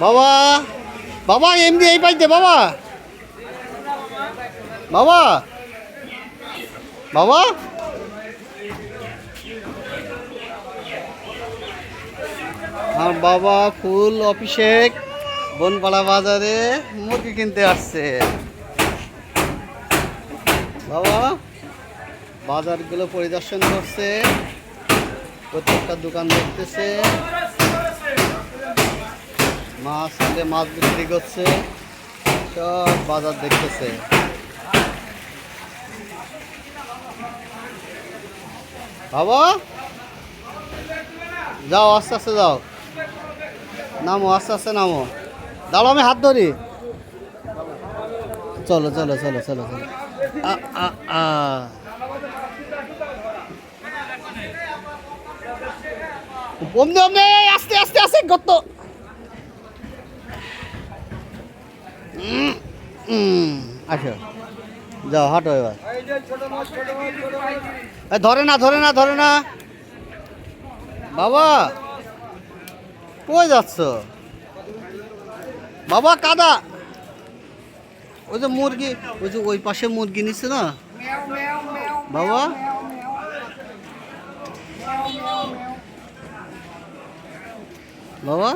বাবা বাবা এমনি এই পাইতে বাবা বাবা বাবা আমার বাবা ফুল অভিষেক বনপাড়া বাজারে মুরগি কিনতে আসছে। বাবা বাজারগুলো পরিদর্শন করছে, প্রত্যেকটা দোকান দেখতেছে, মাছ হলে মাছ বিক্রি করছে, সব বাজার দেখতেছে। বাবা যাও আস্তে আস্তে যাও, নামো আস্তে আস্তে নামো, দাঁড়াও আমি হাত ধরি। চলো চলো চলো চলো চলো অমনি অমনি আস্তে আস্তে আস্তে গত আসো যাও হাঁটো এবার। ধরে না ধরে না ধরে না বাবা, কই যাচ্ছ বাবা? কাদা, ওই যে মুরগি, ওই যে ওই পাশে মুরগি নিচ্ছে না বাবা। বাবা